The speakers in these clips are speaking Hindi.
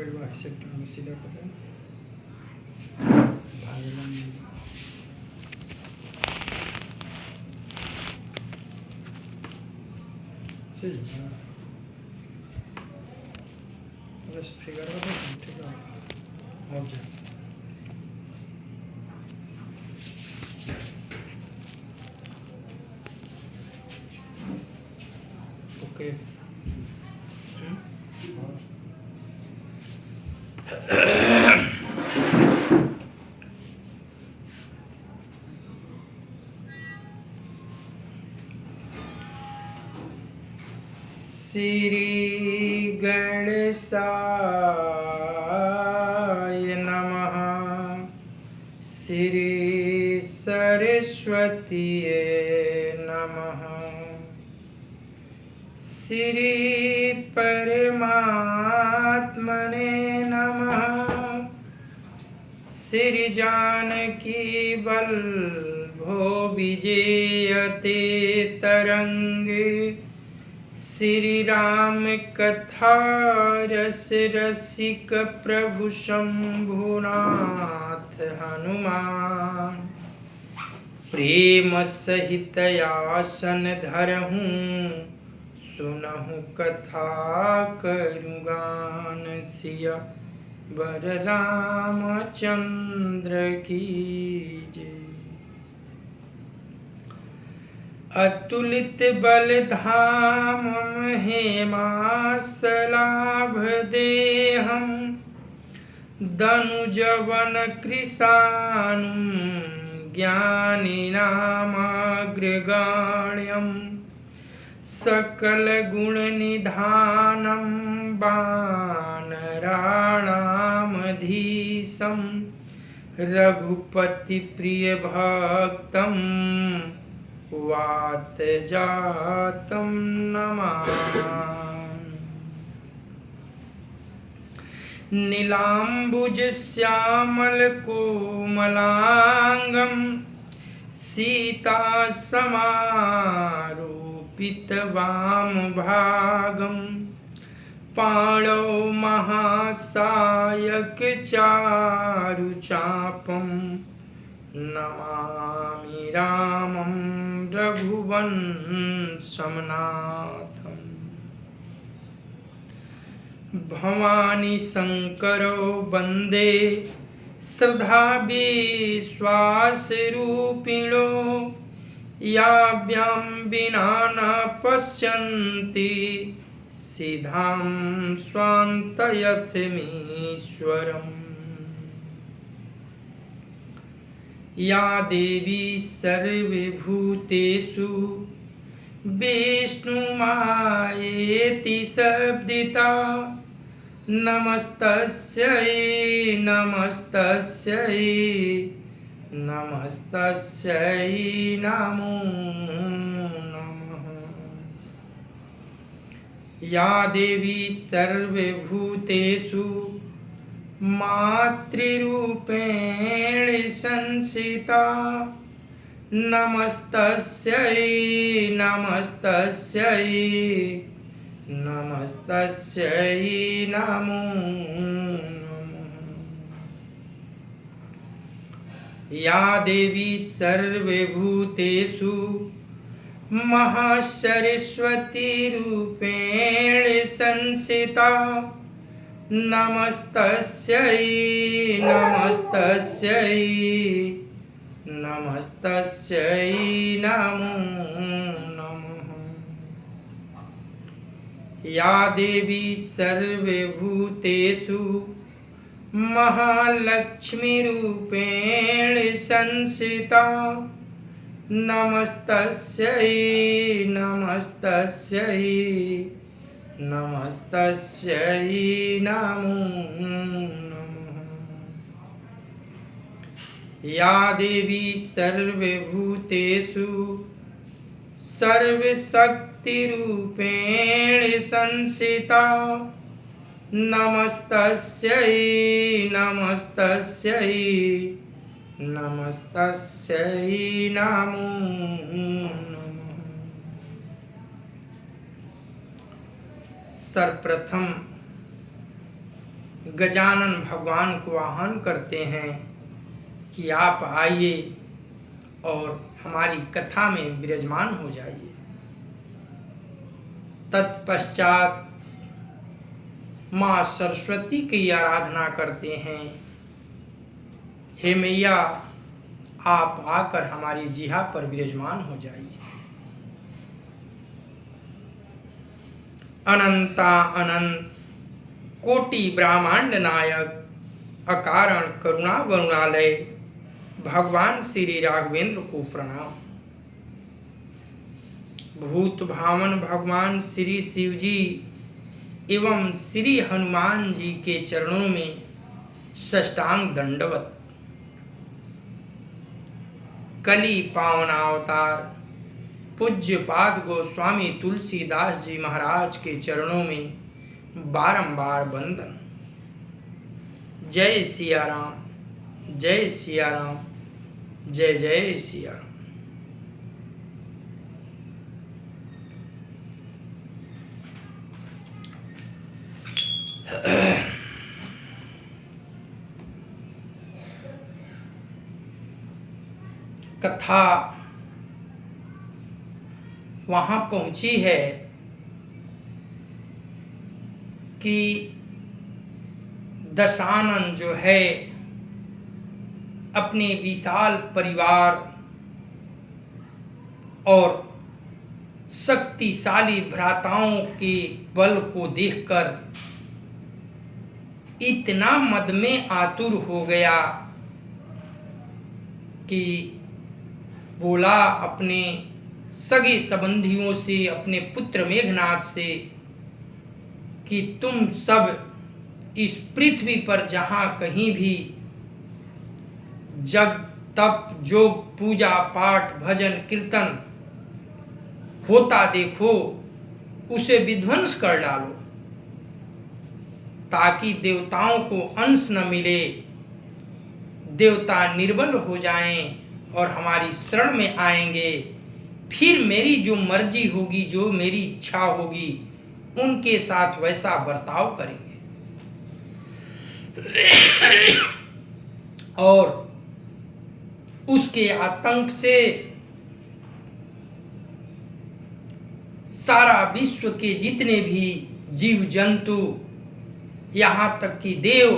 परिभाषित नाम सीधा कर दें भागलन सही है। बस फिगर का तो ठीक है और जा ओके श्री गणेशाय नमः। श्री सरस्वतीये नमः। श्री परमात्मने नमः। श्री जानकी वल्लभो विजयते तरंगे। श्री राम कथा रस रसिक प्रभु शंभुनाथ हनुमान। प्रेम सहित आसन धरहूँ सुनहु कथा करूँ गान। सिया वर रामचंद्र की जय। अतुलित बल धाम हेमासलाभ देहम। दनुजवन कृशानुम ज्ञानिनामग्रगण्यम। सकल गुण निधानम वानराणामधीशम। रघुपति प्रिय भक्तम वात जातम नमामि। नीलाम्बुज श्यामल कोमलांगम। सीता समारोपित वाम भागम। पाणौ महासायक चारुचापम। नमामि रामं रघुवंशमनाथम्। भवानी शंकरो वंदे श्रद्धा विश्वास रूपिणो। याभ्यां विना न पश्यन्ति सिद्धां स्वान्तयस्थमीश्वरम्। या देवी सर्वभूतेषु विष्णुमायेति शब्दिता। नमस्तस्यै नमस्तस्यै नमस्तस्यै नमो नमः। या देवी सर्वभूतेषु मातृरूपेण संस्थिता। नमस्तस्यै नमस्तस्यै नमस्तस्यै नमो नमः। या देवी सर्वभूतेषु महासरस्वती रूपेण संस्थिता। नमस्तस्यै नमस्तस्यै नमस्तस्यै नमो नमः। या देवी सर्वभूतेषु महालक्ष्मी रूपेण संस्थिता। नमस्तस्यै नमस्तस्यै नमस्तस्यै नमो नमः। या देवी सर्वभूतेषु सर्वशक्तिरूपेण संस्थिता। नमस्तस्यै नमस्तस्यै नमस्तस्यै नमो नमः। सर्वप्रथम गजानन भगवान को आह्वान करते हैं कि आप आइए और हमारी कथा में विराजमान हो जाइए। तत्पश्चात माँ सरस्वती की आराधना करते हैं, हे मैया आप आकर हमारी जिहा पर विराजमान हो जाइए। अनंता अनंत कोटि ब्रह्मांड नायक अकारण करुणा वरुणालय भगवान श्री राघवेंद्र को प्रणाम। भूत भावन भगवान श्री शिव जी एवं श्री हनुमान जी के चरणों में साष्टांग दंडवत। कली पावनावतार पूज्य पाद गोस्वामी तुलसीदास जी महाराज के चरणों में बारंबार वंदन। जय सिया राम, जय सिया राम, जय जय सिया राम। कथा वहां पहुंची है कि दशानन जो है अपने विशाल परिवार और शक्तिशाली भ्राताओं के बल को देखकर इतना मद में आतुर हो गया कि बोला अपने सगे संबंधियों से, अपने पुत्र मेघनाथ से कि तुम सब इस पृथ्वी पर जहाँ कहीं भी जग तप जोग पूजा पाठ भजन कीर्तन होता देखो उसे विध्वंस कर डालो, ताकि देवताओं को अंश न मिले, देवता निर्बल हो जाएं और हमारी शरण में आएंगे। फिर मेरी जो मर्जी होगी, जो मेरी इच्छा होगी, उनके साथ वैसा बर्ताव करेंगे। और उसके आतंक से सारा विश्व के जितने भी जीव जंतु यहाँ तक कि देव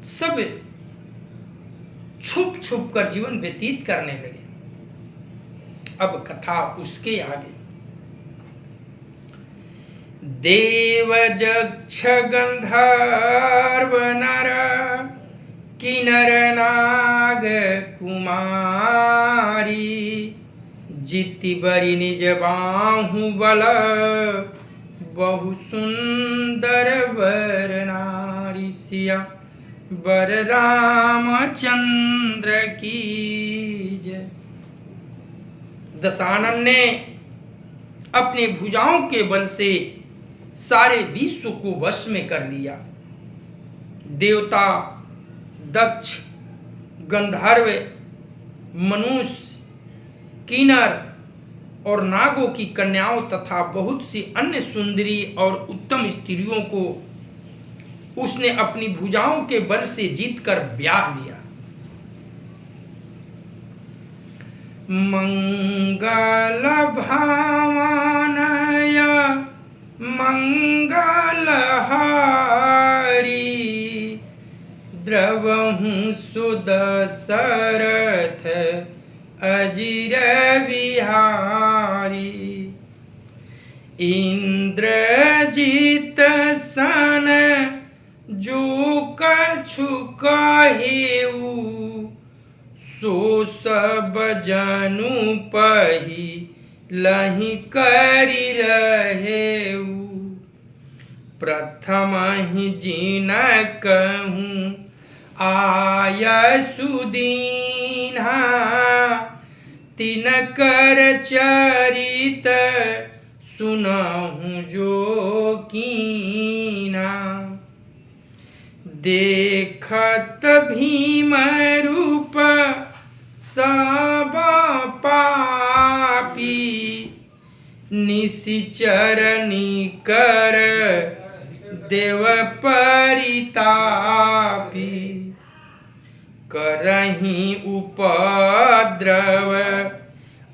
सब छुप छुप कर जीवन व्यतीत करने लगे। अब कथा उसके आगे। देव यक्ष गंधर्व नर किन्नर नाग कुमारी जिति बरि निज बाहु बल बहु सुंदर वर नारी सिया बर रामचंद्र की जय। दशानन ने अपने भुजाओं के बल से सारे विश्व को वश में कर लिया। देवता, दक्ष, गंधर्व, मनुष्य, किन्नर और नागों की कन्याओं तथा बहुत सी अन्य सुंदरी और उत्तम स्त्रियों को उसने अपनी भुजाओं के बल से जीतकर ब्याह लिया। मंगल भावनय मंगलहारी द्रवहु सुदशरथ अजिर बिहारी इंद्रजीत सन जो कछु कहेऊ सो सब जनु पही लहि करि रहेऊ प्रथम ही जिन कहूँ आय सुदीन्हा तिनकर चरित सुनहु जो कीना देखत भीम रूप सब पापी निशिचर निकर देव परितापी करही उपद्रव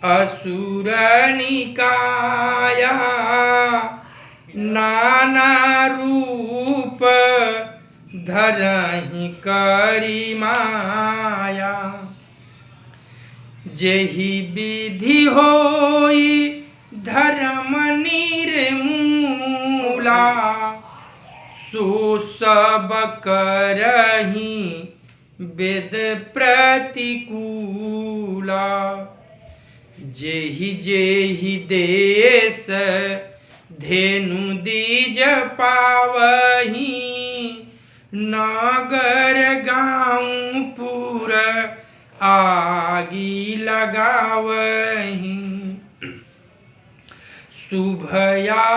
असुर निकाया नाना रूप धरहि करी माया जेहि विधि होई धर्म निर्मूला सो सब करहि वेद प्रतिकूला जेहि जेहि देश धेनु दीज पावही नगर गाँव पुर आगी लगावही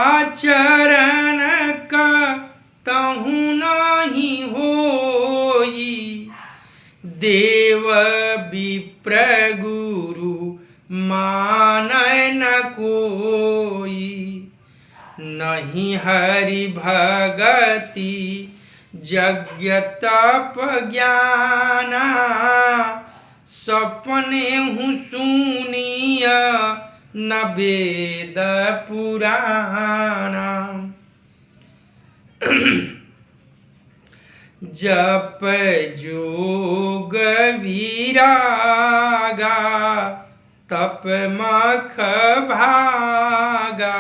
शुभयाचरण का तहु नहीं होई देव विप्र गुरु मानय न कोई नहीं हरि भगति यज्ञ तप ज्ञाना सपने हूँ सुनिय न वेद पुराना जप जोग विरागा तप मख भागा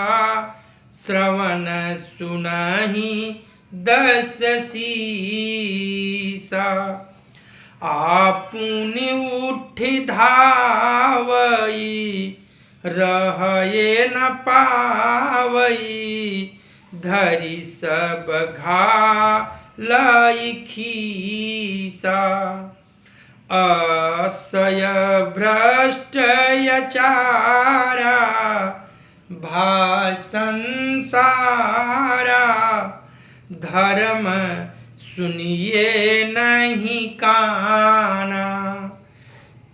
श्रवण सुनहि दस सीसा आपुनि उठ धावई रहये न पावई धरि सब घालई खीसा असय भ्रष्ट यचारा भासंसारा धर्म सुनिए नहीं काना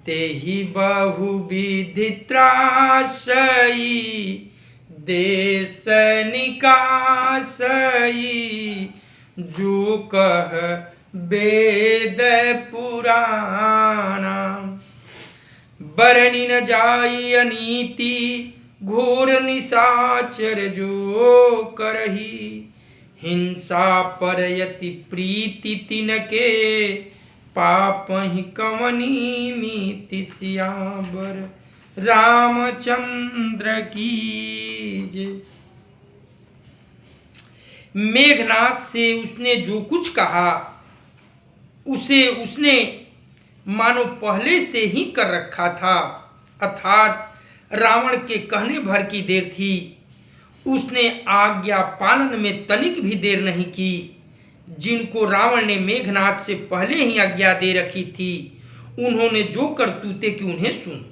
तेहि बहुविधि त्रासई देश निकासई जो कह वेद पुराना बरनी न जाई अनीति घोर निशाचर जो करही हिंसा परयति प्रीति तिनके पापहि कवनी मीति सियावर रामचंद्र की जय। मेघनाथ से उसने जो कुछ कहा उसे उसने मानो पहले से ही कर रखा था, अर्थात रावण के कहने भर की देर थी। उसने आज्ञा पालन में तनिक भी देर नहीं की। जिनको रावण ने मेघनाथ से पहले ही आज्ञा दे रखी थी उन्होंने जो करतूते की उन्हें सुन।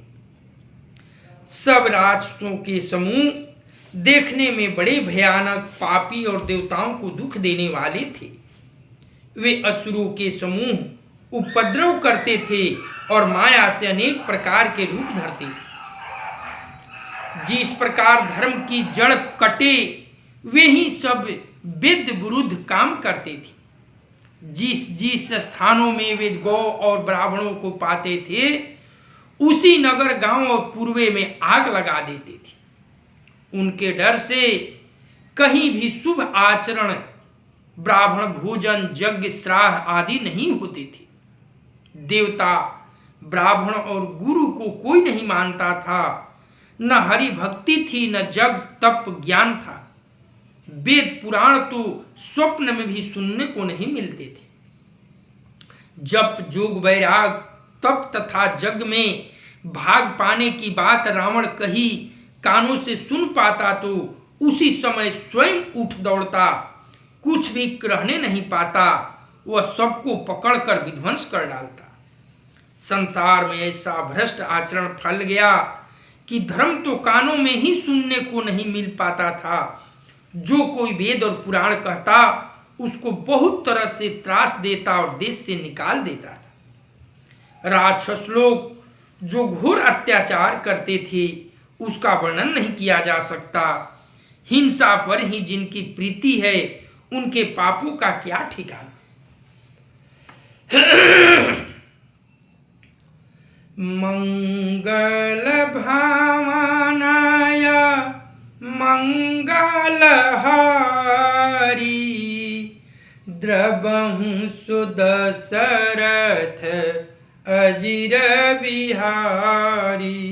सब राक्षसों के समूह देखने में बड़े भयानक पापी और देवताओं को दुख देने वाले थे। वे असुरों के समूह उपद्रव करते थे और माया से अनेक प्रकार के रूप धरते थे। जिस प्रकार धर्म की जड़ कटे वे ही सब वेद विरुद्ध काम करते थे। जिस जिस स्थानों में वे गौ और ब्राह्मणों को पाते थे उसी नगर गांव और पूर्वे में आग लगा देते थे। उनके डर से कहीं भी शुभ आचरण, ब्राह्मण भोजन, यज्ञ, श्राद्ध आदि नहीं होते थे। देवता, ब्राह्मण और गुरु को कोई नहीं मानता था। न हरि भक्ति थी, न जग तप ज्ञान था। वेद पुराण तो स्वप्न में भी सुनने को नहीं मिलते थे। जप जोग वैराग तप तथा जग में भाग पाने की बात रावण कही कानों से सुन पाता तो उसी समय स्वयं उठ दौड़ता, कुछ भी रहने नहीं पाता। वह सबको पकड़कर विध्वंस कर डालता। संसार में ऐसा भ्रष्ट आचरण फैल गया कि धर्म तो कानों में ही सुनने को नहीं मिल पाता था। जो कोई वेद और पुराण कहता उसको बहुत तरह से त्रास देता और देश से निकाल देता था। राक्षस लोग जो घोर अत्याचार करते थे उसका वर्णन नहीं किया जा सकता। हिंसा पर ही जिनकी प्रीति है उनके पापों का क्या ठिकाना। मंगल भावनाय मंगलहारी द्रवहु सुदशरथ अजिर बिहारी।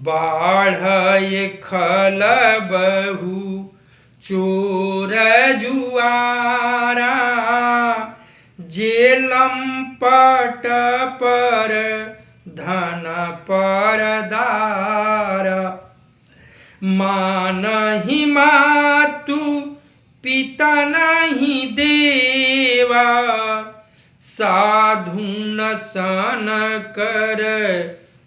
बाढ़य खल बहु चोर जुआरा जेलम पट पर धन पर दारा। मानहि मातु पिता नहीं देवा साधु न सन कर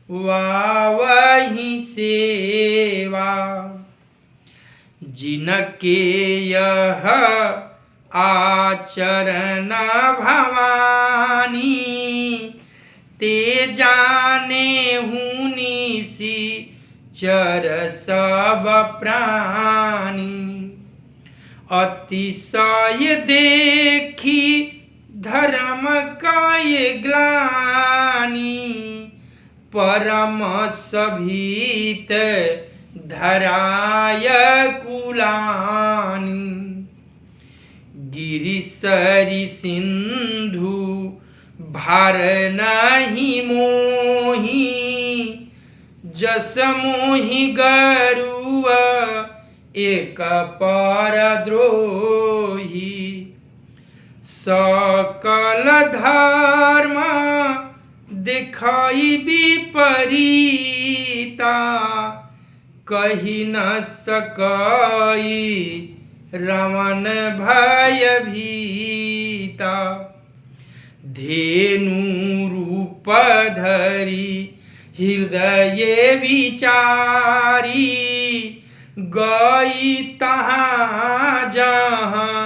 वावहि सेवा। जिनके यह आचरण भवानी ते जाने हुनी सी चर सब प्राणी। अतिशय देखी धर्म काय ग्लानि परम सभीत धराय कुलानि। गिरिसरि सिंधु भार नहीं मोही जस मोहि गरुआ एक पर द्रोही। सकल धर्म दिखाई विपरीता कही न सकई रमन भय भीता। धेनु रूप धरी हृदय विचारी गई तहाँ जहाँ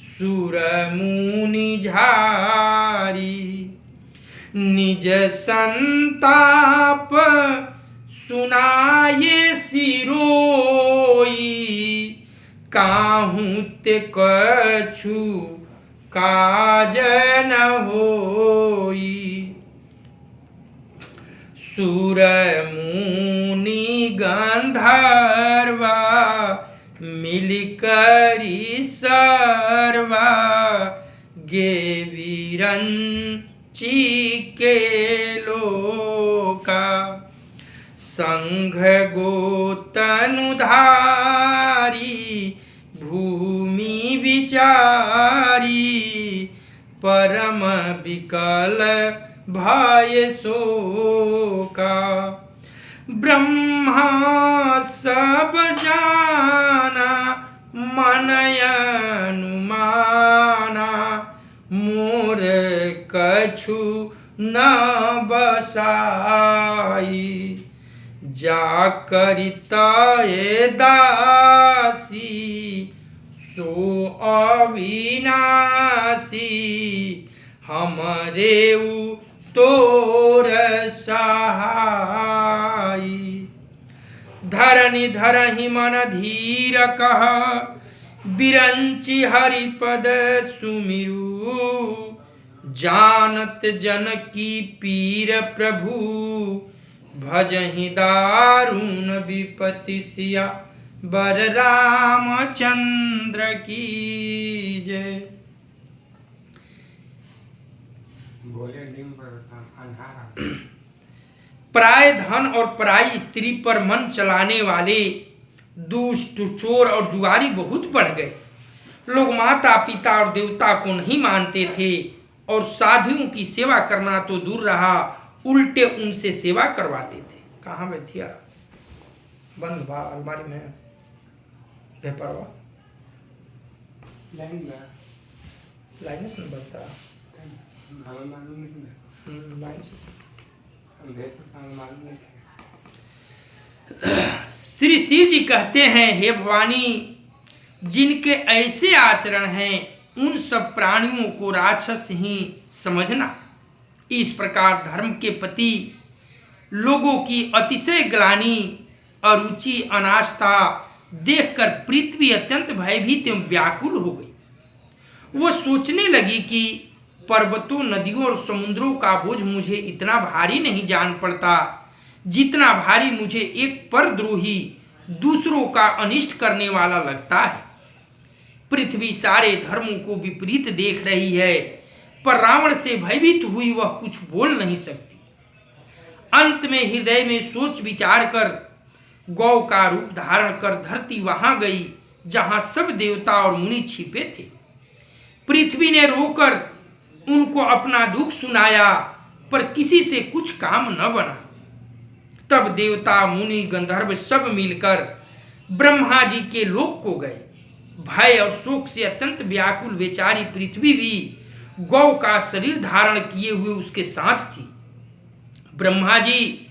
सुर मुनि झारी। निज संताप सुनाये सिरोई काहू ते कछु काज न होई। सुर मुनि गंधर्वा मिलकरी सर्वा गे विरंची के लोका। संघ गोतनुधारी भूमि विचारी परम विकल भय शोका। ब्रह्मा सब जाना मन अनुमाना मोर कछु न बसाई। जा करिताए दासी सो अविनाशी हमरे तोर सहाई। धरनि धरहि मन धीर कह बिरंचि हरिपद सुमिरु। जानत जन की पीर प्रभु भजहि दारुण विपति सिया बर रामचंद्र की जय। पराय धन और पराई स्त्री पर मन चलाने वाले दुष्ट चोर और जुआरी बहुत बढ़ गए। लोग माता पिता और देवता को नहीं मानते थे और साधुओं की सेवा करना तो दूर रहा उल्टे उनसे सेवा करवाते थे। कहाँ बैठिया बंद बा अलमारी में बेपरवा लाइन से बनता लाइन से। श्री शिव जी कहते हैं हे भवानी जिनके ऐसे आचरण हैं उन सब प्राणियों को राक्षस ही समझना। इस प्रकार धर्म के प्रति लोगों की अतिशय ग्लानि अरुचि अनास्था देखकर पृथ्वी अत्यंत भयभीत एवं व्याकुल हो गई। वह सोचने लगी कि पर्वतों, नदियों और समुद्रों का बोझ मुझे इतना भारी नहीं जान पड़ता जितना भारी मुझे एक परद्रोही दूसरों का अनिष्ट करने वाला लगता है। पृथ्वी सारे धर्मों को विपरीत देख रही है, पर रावण से भयभीत हुई वह कुछ बोल नहीं सकती। अंत में हृदय में सोच विचार कर गौ का रूप धारण कर धरती वहां गई जहां सब देवता और मुनि छिपे थे। पृथ्वी ने रोकर उनको अपना दुख सुनाया, पर किसी से कुछ काम न बना। तब देवता, मुनि, गंधर्व सब मिलकर ब्रह्मा जी के लोक को गए। भय और शोक से अत्यंत व्याकुल बेचारी पृथ्वी भी गौ का शरीर धारण किए हुए उसके साथ थी। ब्रह्मा जी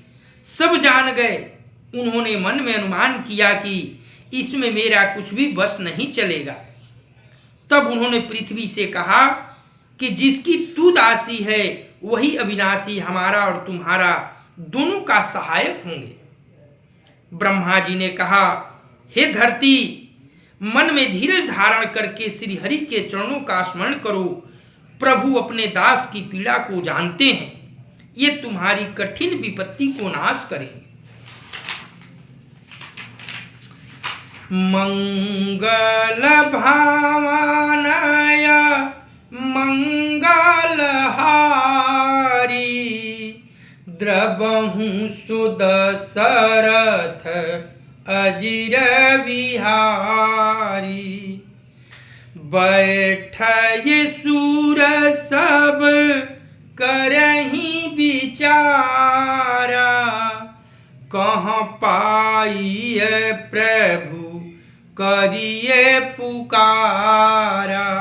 सब जान गए। उन्होंने मन में अनुमान किया कि इसमें मेरा कुछ भी बस नहीं चलेगा। तब उन्होंने पृथ्वी से कहा कि जिसकी तू दासी है वही अविनाशी हमारा और तुम्हारा दोनों का सहायक होंगे। ब्रह्मा जी ने कहा, हे धरती, मन में धीरज धारण करके श्री हरि के चरणों का स्मरण करो। प्रभु अपने दास की पीड़ा को जानते हैं, ये तुम्हारी कठिन विपत्ति को नाश करेंगे। मंगल भावनाय मंगलहारी द्रवहु सुदशरथ अजिर विहारी। बैठे सूर सब करही विचारा कहाँ पाइए प्रभु करिए पुकारा।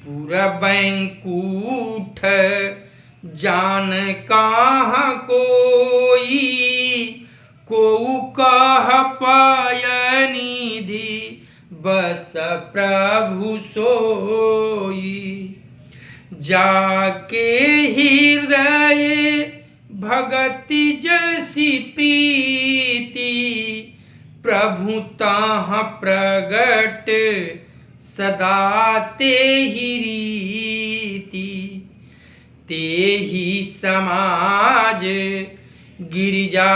पूरा बैंकूठ जान कहाँ कोई को कह पाय निधि बस प्रभु सोई। जाके हृदय भगति जैसी प्रीति प्रभु ताह प्रगट सदा ते ही रीति। ते ही समाज गिरिजा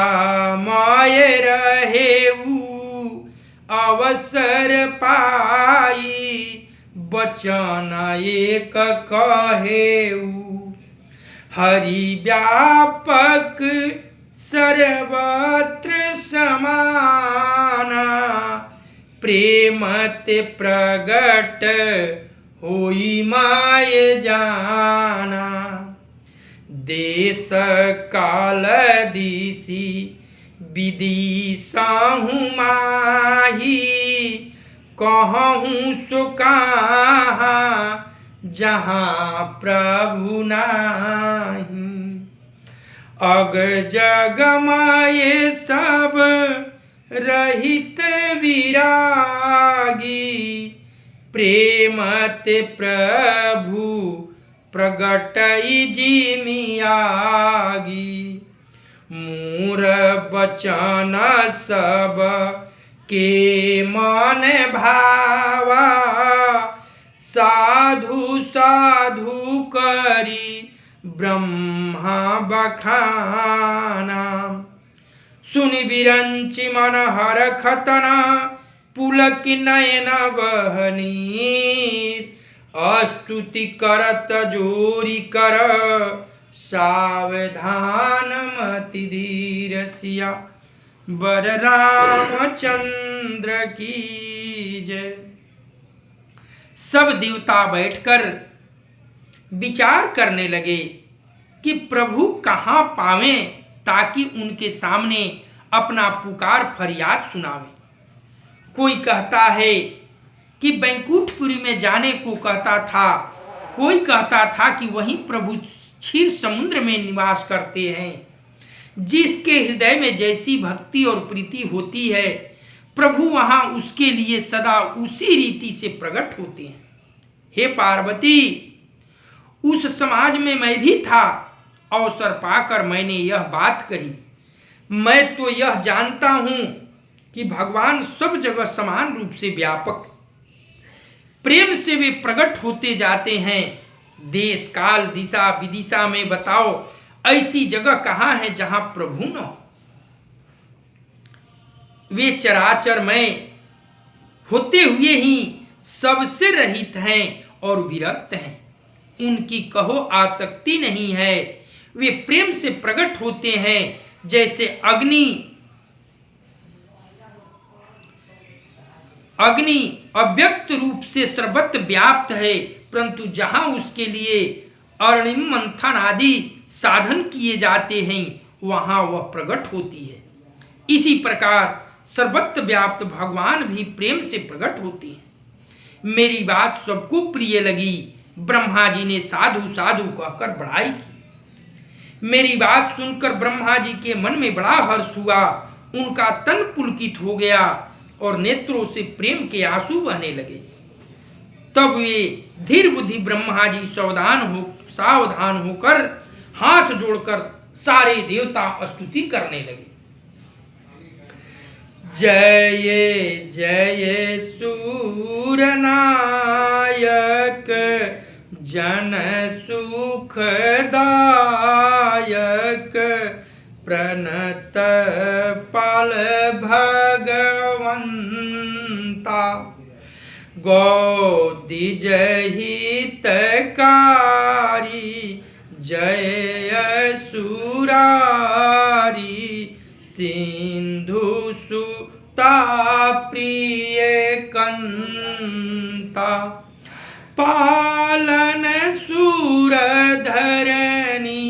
माय रहेऊ अवसर पाई बचन एक कहेऊ। हरि व्यापक सर्वत्र समाना प्रेम ते प्रगट होई माय जाना। देश काल दिशि विदिशाहु माही कहूँ सो कहाँ जहाँ प्रभु नाही। अग जग माये सब रहित विरागी प्रेम ते प्रभु प्रगटई जिमियागी। मूर बचन सब के मन भावा साधु साधु करी ब्रह्मा बखाना। सुनि विरंचि मन हर खतना पुलक नयन बहनीर। अस्तुति करत जोरी कर सावधान मति धीर सिया बर रामचंद्र की जय। सब देवता बैठकर विचार करने लगे कि प्रभु कहाँ पावें ताकि उनके सामने अपना पुकार फरियाद सुनावें। कोई कहता है कि बैकुंठपुरी में जाने को कहता था, कोई कहता था कि वहीं प्रभु क्षीर समुद्र में निवास करते हैं। जिसके हृदय में जैसी भक्ति और प्रीति होती है प्रभु वहां उसके लिए सदा उसी रीति से प्रकट होते हैं। हे पार्वती, उस समाज में मैं भी था। अवसर पाकर मैंने यह बात कही। मैं तो यह जानता हूं कि भगवान सब जगह समान रूप से व्यापक, प्रेम से वे प्रकट होते जाते हैं। देश काल दिशा विदिशा में बताओ ऐसी जगह कहाँ है जहां प्रभु न हो। वे चराचर में होते हुए ही सबसे रहित हैं और विरक्त हैं। उनकी कहो आसक्ति नहीं है। वे प्रेम से प्रकट होते हैं जैसे अग्नि अव्यक्त रूप से सर्वत्र व्याप्त है, परंतु जहां उसके लिए अरणिम मंथन आदि साधन किए जाते हैं वहां वह प्रकट होती है। इसी प्रकार सर्वत्र व्याप्त भगवान भी प्रेम से प्रकट होते हैं। मेरी बात सबको प्रिय लगी। ब्रह्मा जी ने साधु साधु कहकर बड़ाई की। मेरी बात सुनकर ब्रह्मा जी के मन में बड़ा हर्ष हुआ। उनका तन पुलकित हो गया और नेत्रों से प्रेम के आंसू बहने लगे। तब वे धीर बुद्धि ब्रह्मा जी सावधान होकर हाथ जोड़कर सारे देवता स्तुति करने लगे। जय जय सूरनायक जन सुखदायक प्रणत पाल भगवंता गौदिज हितकारी जय सुरारी सिंधु सुता प्रिय कंता पालन सुर धरणी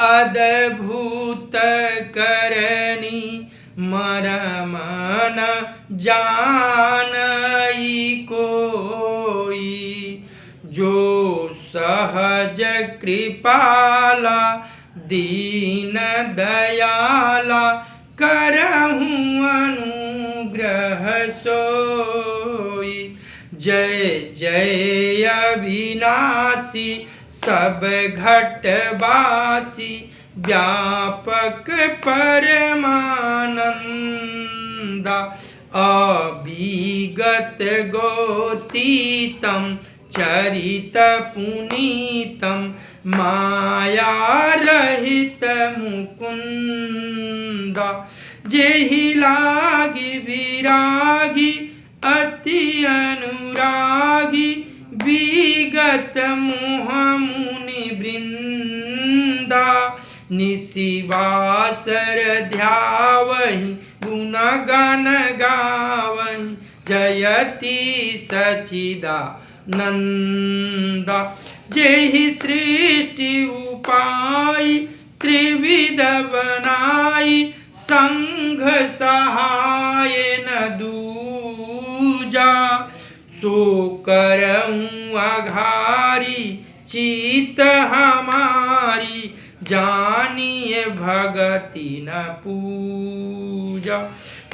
अद्भुत करणी मरमन जानई कोई जो सहज कृपाला दीन दयाला करहूँ अनुग्रह सोई। जय जय अविनाशी सब घटवासी व्यापक परमानंदा अभिगत गोतीतम चरित पुनीतम माया रहित मुकुंदा जेहि लागी विरागी अति अनुरागी विगत मोह मुनि वृंदा निशिवासर ध्यावहि गुण गण गावहि जयति सचिदानंदा जेहि सृष्टि उपाय त्रिविध बनाई संघ सहाय न दूजा सो करऊँ अघारी चित हमारी जानिए भगति न पूजा।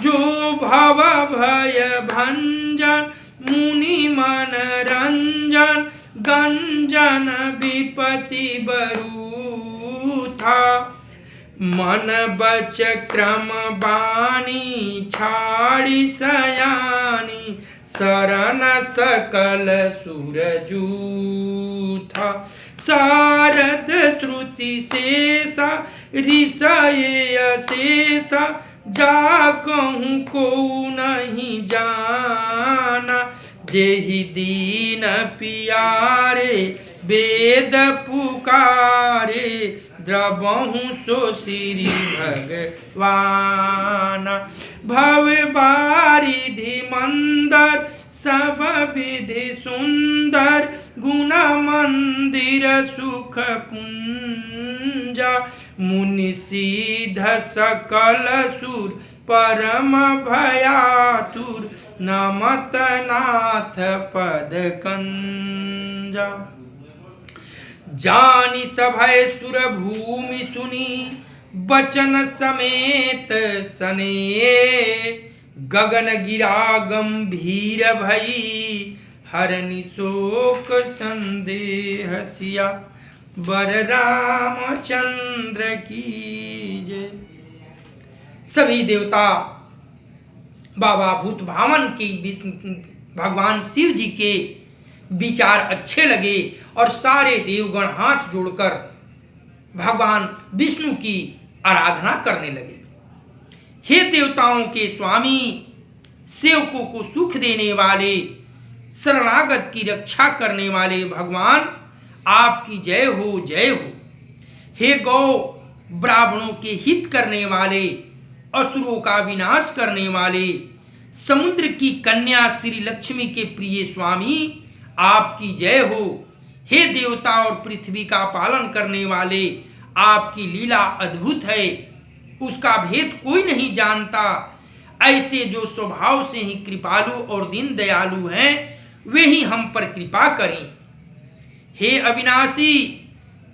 जो भव भय भंजन मुनि मन रंजन गंजन विपति बरूथा मन बच क्रम बानी छाड़ी सयानी शरण सकल सुरजूथा शारद श्रुति शेषा ऋषय शेषा जा कहूँ को नहीं जाना जेहि दीन पियारे वेद पुकारे द्रवहु सो श्री भगवाना भव बारिधि मंदर सब विधि सुंदर गुण मंदिर सुख पुंजा मुनि सीध सकल सुर परम भयातुर नमत नाथ पद कंजा। जानी सभय सुर भूमि सुनी बचन समेत सने गगन गिरा गंभीर भई हरनि शोक संदेह सिया बर रामचंद्र की जय। सभी देवता बाबा भूत भावन की भगवान शिव जी के विचार अच्छे लगे और सारे देवगण हाथ जोड़कर भगवान विष्णु की आराधना करने लगे। हे देवताओं के स्वामी, सेवकों को सुख देने वाले, शरणागत की रक्षा करने वाले भगवान, आपकी जय हो, जय हो। हे गौ ब्राह्मणों के हित करने वाले, असुरों का विनाश करने वाले, समुद्र की कन्या श्री लक्ष्मी के प्रिय स्वामी, आपकी जय हो। हे देवता और पृथ्वी का पालन करने वाले, आपकी लीला अद्भुत है, उसका भेद कोई नहीं जानता। ऐसे जो स्वभाव से ही कृपालु और दीन दयालु हैं, वे ही हम पर कृपा करें। हे अविनाशी,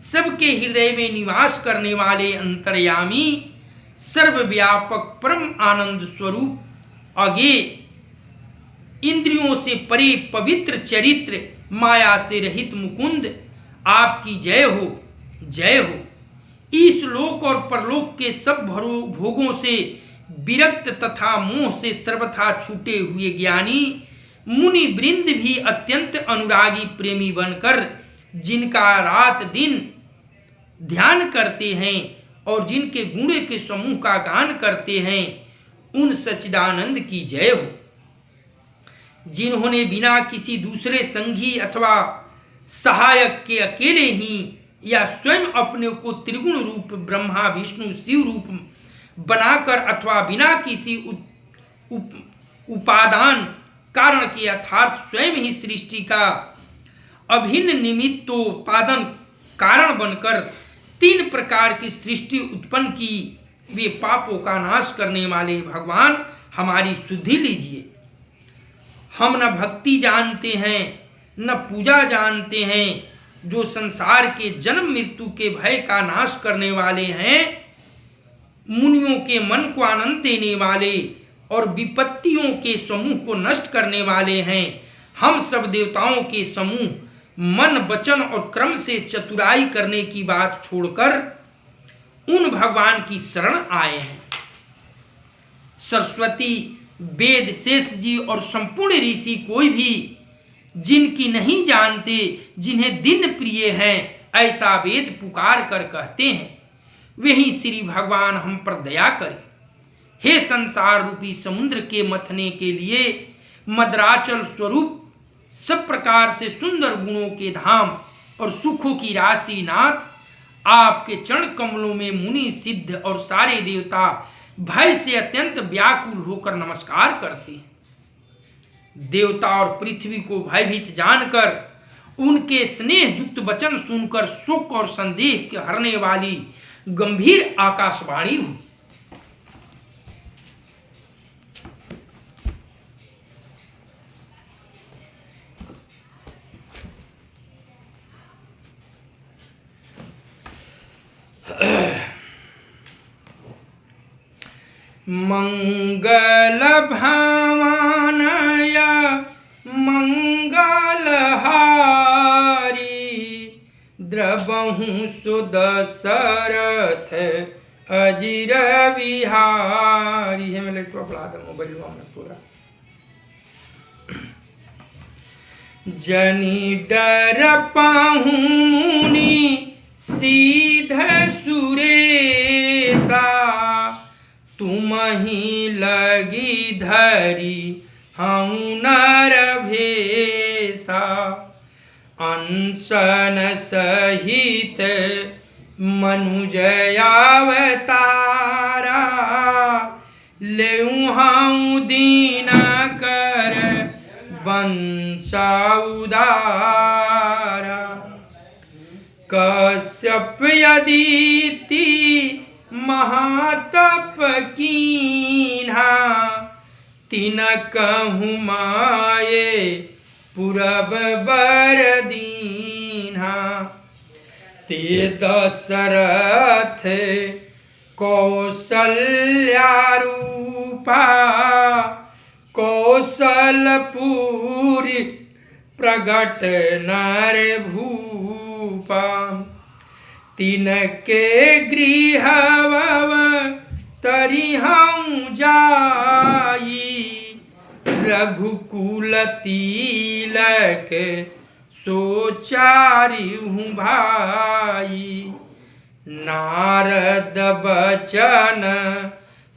सबके हृदय में निवास करने वाले अंतर्यामी, सर्वव्यापक परम आनंद स्वरूप, अगे इंद्रियों से परे पवित्र चरित्र, माया से रहित मुकुंद, आपकी जय हो, जय हो। इस लोक और परलोक के सब भोगों से विरक्त तथा मोह से सर्वथा छूटे हुए ज्ञानी मुनि वृंद भी अत्यंत अनुरागी प्रेमी बनकर जिनका रात दिन ध्यान करते हैं और जिनके गुण के समूह का गान करते हैं, उन सच्चिदानंद की जय हो। जिन्होंने बिना किसी दूसरे संगी अथवा सहायक के अकेले ही या स्वयं अपने को त्रिगुण रूप ब्रह्मा विष्णु शिव रूप बनाकर अथवा बिना किसी उपादान कारण के अर्थात स्वयं ही सृष्टि का अभिन्न निमित्तोपादन कारण बनकर 3 प्रकार की सृष्टि उत्पन्न की, वे पापों का नाश करने वाले भगवान, हमारी शुद्धि लीजिए। हम न भक्ति जानते हैं न पूजा जानते हैं, जो संसार के जन्म मृत्यु के भय का नाश करने वाले हैं, मुनियों के मन को आनंद देने वाले और विपत्तियों के समूह को नष्ट करने वाले हैं। हम सब देवताओं के समूह मन वचन और क्रम से चतुराई करने की बात छोड़कर उन भगवान की शरण आए हैं। सरस्वती, वेद, शेष जी और संपूर्ण ऋषि कोई भी जिनकी नहीं जानते, जिन्हें दिन प्रिय हैं, ऐसा वेद पुकार कर कहते हैं, वही श्री भगवान हम पर दया करें। हे संसार रूपी समुद्र के मथने के लिए मद्राचल स्वरूप सब प्रकार से सुंदर गुणों के धाम और सुखों की राशि नाथ, आपके चरण कमलों में मुनि सिद्ध और सारे देवता भय से अत्यंत व्याकुल होकर नमस्कार करते हैं। देवता और पृथ्वी को भयभीत जानकर उनके स्नेह युक्त वचन सुनकर शोक और संदेह के हरने वाली गंभीर आकाशवाणी हुई। मंगल भावनय मंगलहारी, द्रवहु सुदशरथ अजिर विहारी। है मैं लेटवा पढ़ा दूँ मोबाइल में पूरा। जनी डर पाहु मुनि सीध सुरेशा, तुम ही लगी धरी हूँ नर भेसा। अंशन सहित मनुजयावतारा, लेऊँ हूँ दीन कर वंशा उदारा। कश्यप यदीति महातप कीन्हा, तिनकहु माये पुरब बर दीन्हा। ते दशरथ कौसल्यारूपा, कौशलपुरी प्रगट नर भूपा। तिनके गृह तरिहं जाई, रघुकुल तिलक सोचारी हूँ भाई, नारद बचन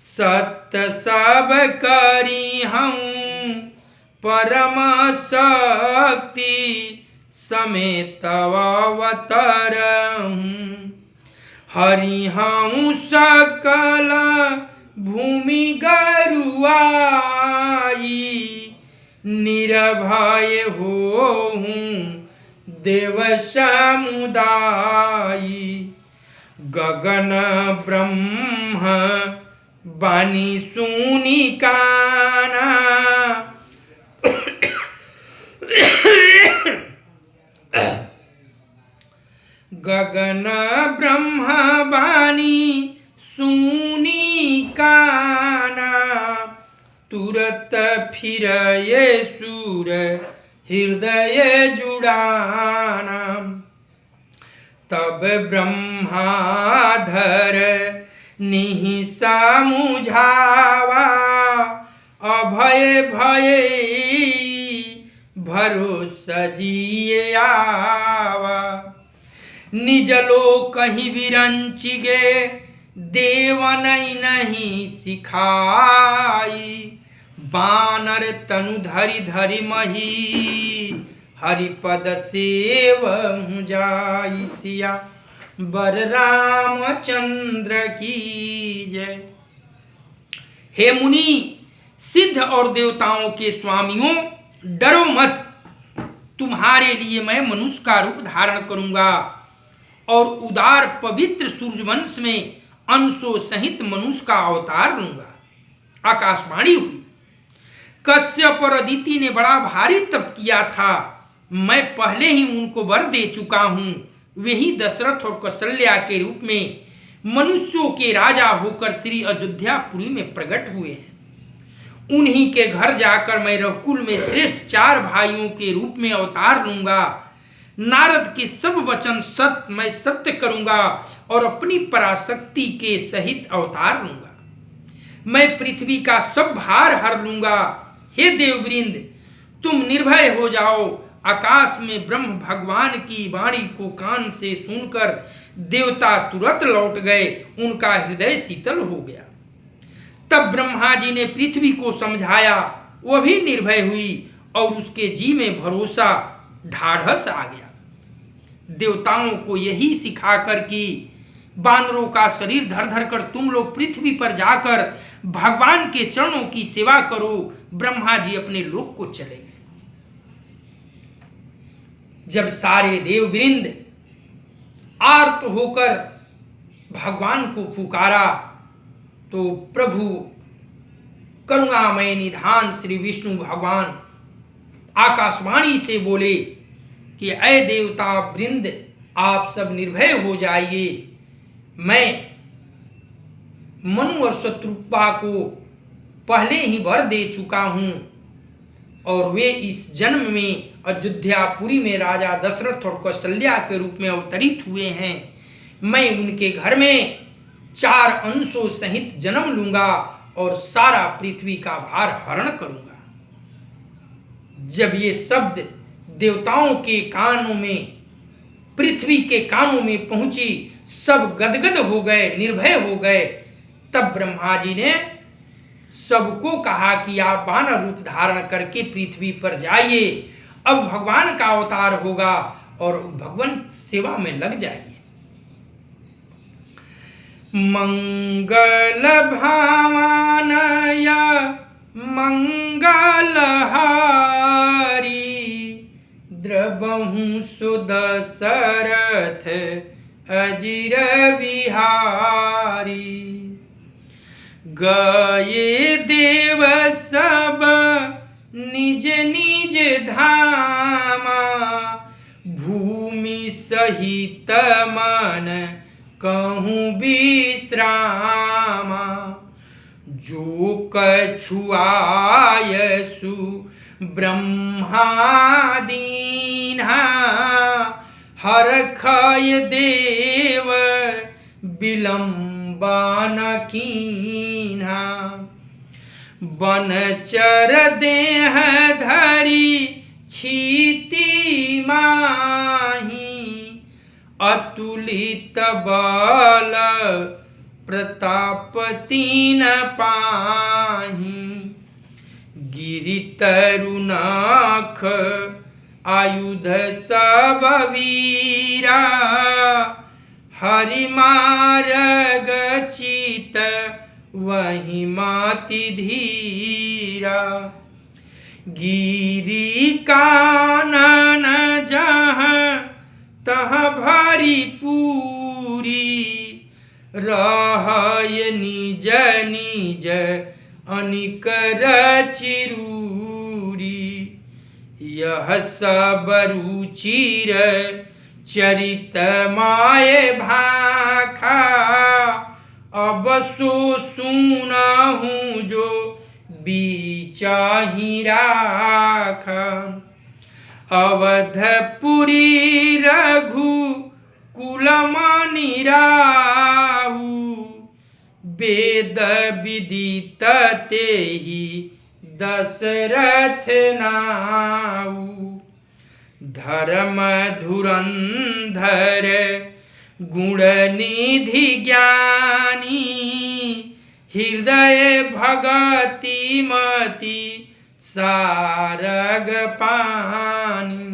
सत्य सब करी हम, परम शक्ति समेत अवतर हरि हूँ सकल भूमि गरुआई, निर्भय होऊं देव समुदायी, गगन ब्रह्म बानी सुनी काना, गगन ब्रह्म बानी सुनी काना, तुरत फिर ये सूर हृदय जुड़ाना, तब ब्रह्माधर निहि समुझावा, अभय भय भरोसा जिए आवा, निज लोक कहीं विरंचि गे देव नहीं सिखाई, बानर तनु धरि धरि मही, हरिपद सेव हूँ जाई, सिया बर रामचंद्र की जय। हे मुनि, सिद्ध और देवताओं के स्वामियों, डरो मत, तुम्हारे लिए मैं मनुष्य का रूप धारण करूंगा और उदार पवित्र सूर्यवंश में अंशों सहित मनुष्य का अवतार लूंगा। आकाशवाणी हुई, कश्यप और अदिति ने बड़ा भारी तप किया था, मैं पहले ही उनको वर दे चुका हूं, वे ही दशरथ और कौशल्या के रूप में मनुष्यों के राजा होकर श्री अयोध्यापुरी में प्रकट हुए हैं। उन्हीं के घर जाकर मैं रघुकुल में श्रेष्ठ 4 भाइयों के रूप में अवतार लूंगा। नारद के सब वचन मैं सत्य करूंगा और अपनी पराशक्ति के सहित अवतार लूंगा। मैं पृथ्वी का सब भार हर लूंगा। हे देववृंद, तुम निर्भय हो जाओ। आकाश में ब्रह्म भगवान की वाणी को कान से सुनकर देवता तुरंत लौट गए, उनका हृदय शीतल हो गया। तब ब्रह्मा जी ने पृथ्वी को समझाया, वह भी निर्भय हुई और उसके जी में भरोसा ढाढ़स आ गया। देवताओं को यही सिखाकर कि बानरों का शरीर धर धर कर तुम लोग पृथ्वी पर जाकर भगवान के चरणों की सेवा करो, ब्रह्मा जी अपने लोक को चले गए। जब सारे देववृंद आर्त होकर भगवान को पुकारा तो प्रभु करुणामय निधान श्री विष्णु भगवान आकाशवाणी से बोले कि ऐ देवता वृंद, आप सब निर्भय हो जाइए। मैं मनु और शत्रुपा को पहले ही वर दे चुका हूं और वे इस जन्म में अयोध्यापुरी में राजा दशरथ और कौशल्या के रूप में अवतरित हुए हैं। मैं उनके घर में 4 अंशों सहित जन्म लूंगा और सारा पृथ्वी का भार हरण करूंगा। जब ये शब्द देवताओं के कानों में, पृथ्वी के कानों में पहुंची, सब गदगद हो गए, निर्भय हो गए। तब ब्रह्मा जी ने सबको कहा कि आप वानर रूप धारण करके पृथ्वी पर जाइए, अब भगवान का अवतार होगा और भगवान सेवा में लग जाइए। मंगल भावनया मंगल हारी, द्रबहु सुदशरथ अजिर बिहारी। गए देव सब निज निज धामा, भूमि सहित मन कहूँ विश्रामा। जो कछु आयसु ब्रह्मा दीन्हा, हरखय देव विलंबा न कीन्हा। बनचर देह धरी छीती माही, अतुलित बल प्रताप तीन पाही। गिरि तरुनख आयुध सब वीरा, हरि मार्ग चित वही माति धीरा। गिरि कानन जहाँ तहाँ भारी पूरी, रहय निज निज अनिक चिरूरी। यह सब रुचिर चरित माय भाखा, अब सो सुनहु जो बीचाहि राखा। अवधपुरी रघु कुल मानि राहु, वेद विदित तेहि दशरथ नाऊ। धर्म धुरंधर गुण निधि ज्ञानी, हृदय भगति मति सारग पानी।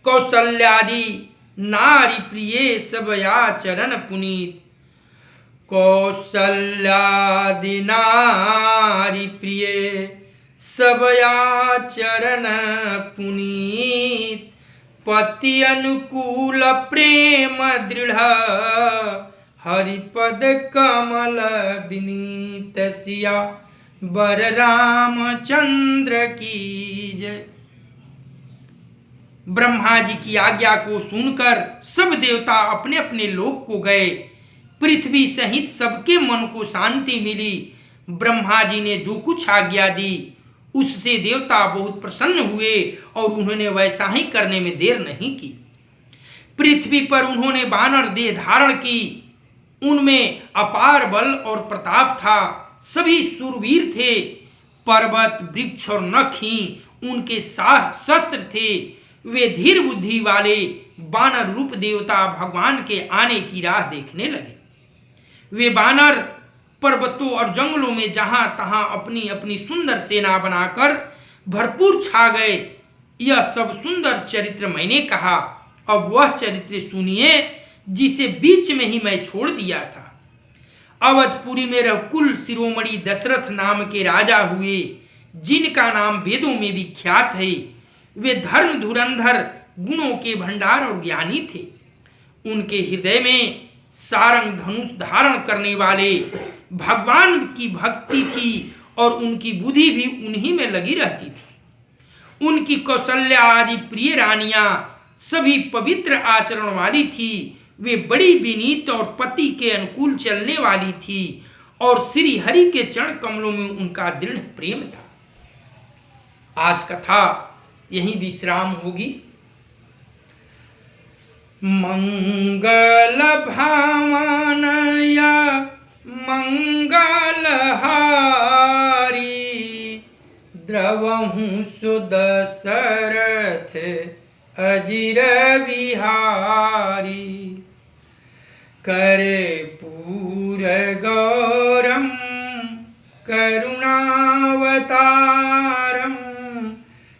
कौशल्यादि नारी प्रिय सब आचरण पुनीत, कौशल्यादि नारी प्रिय सब आचरण पुनीत। पति अनुकूल प्रेम दृढ़, हरिपद कमल विनीत। सिया बर रामचंद्र की जय। ब्रह्मा जी की आज्ञा को सुनकर सब देवता अपने अपने लोक को गए। पृथ्वी सहित सबके मन को शांति मिली। ब्रह्मा जी ने जो कुछ आज्ञा दी उससे देवता बहुत प्रसन्न हुए और उन्होंने वैसा ही करने में देर नहीं की। पृथ्वी पर उन्होंने वानर देह धारण की। उनमें अपार बल और प्रताप था। सभी शूरवीर थे। पर्वत वृक्ष और नख ही उनके शस्त्र थे। वे धीर बुद्धि वाले वानर रूप देवता भगवान के आने की राह देखने लगे। वे वानर पर्वतों और जंगलों में जहां तहां अपनी अपनी सुंदर सेना बनाकर भरपूर छा गए। यह सब सुंदर चरित्र मैंने कहा। अब वह चरित्र सुनिए जिसे बीच में ही मैं छोड़ दिया था। अवधपुरी में रघुकुल शिरोमणि दशरथ नाम के राजा हुए, जिनका नाम वेदों में विख्यात है। वे धर्म धुरंधर गुणों के भंडार और ज्ञानी थे। उनके हृदय में सारंग धनुष धारण करने वाले भगवान की भक्ति थी और उनकी बुद्धि भी उन्हीं में लगी रहती थी। उनकी कौशल्या आदि प्रिय रानियां सभी पवित्र आचरण वाली थी। वे बड़ी विनीत और पति के अनुकूल चलने वाली थी और श्री हरि के चरण कमलों में उनका दृढ़ प्रेम था। आज कथा यहीं विश्राम होगी। मंगल भावनया मंगल हारी, द्रवहु सुदशरथ अजिर विहारी। करे पूर गौरम करुणावतारम,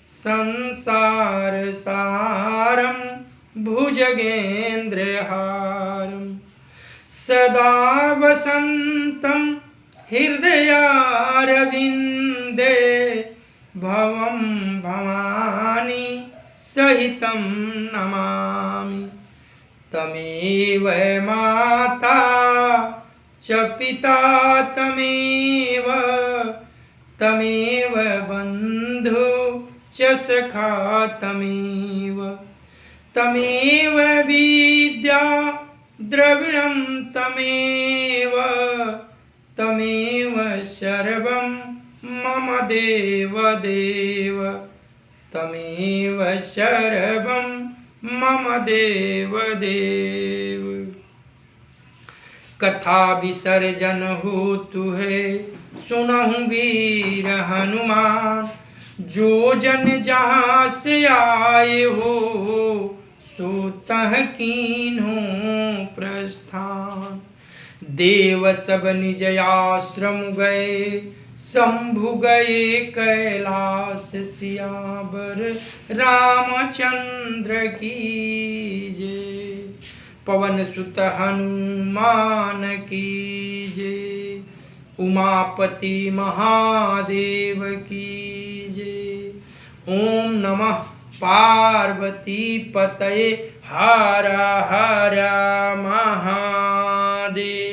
संसार सारम भुजगेन्द्रहारम। सदा वसन्तं हृदयारविन्दे, भवं भवानी सहितं नमामि। तमेव माता च पिता तमेव, तमेव बन्धु च सखा तमेव, तमेव विद्या द्रविणं तमेव, तमेव सर्वं मम देव देव, तमेव सर्वं मम देव देव। कथा विसर्जन होतु है सुनहु वीर हनुमान, जो जन जहाँ से आए हो, सो तह कीन्हो प्रस्थान। देव सब निज आश्रम गए, शंभु गए कैलाश, सियावर रामचंद्र की जय। पवन सुत हनुमान की जय, उमापति महादेव की जय। ओम नमः पार्वती पतये, हर हर महादेव।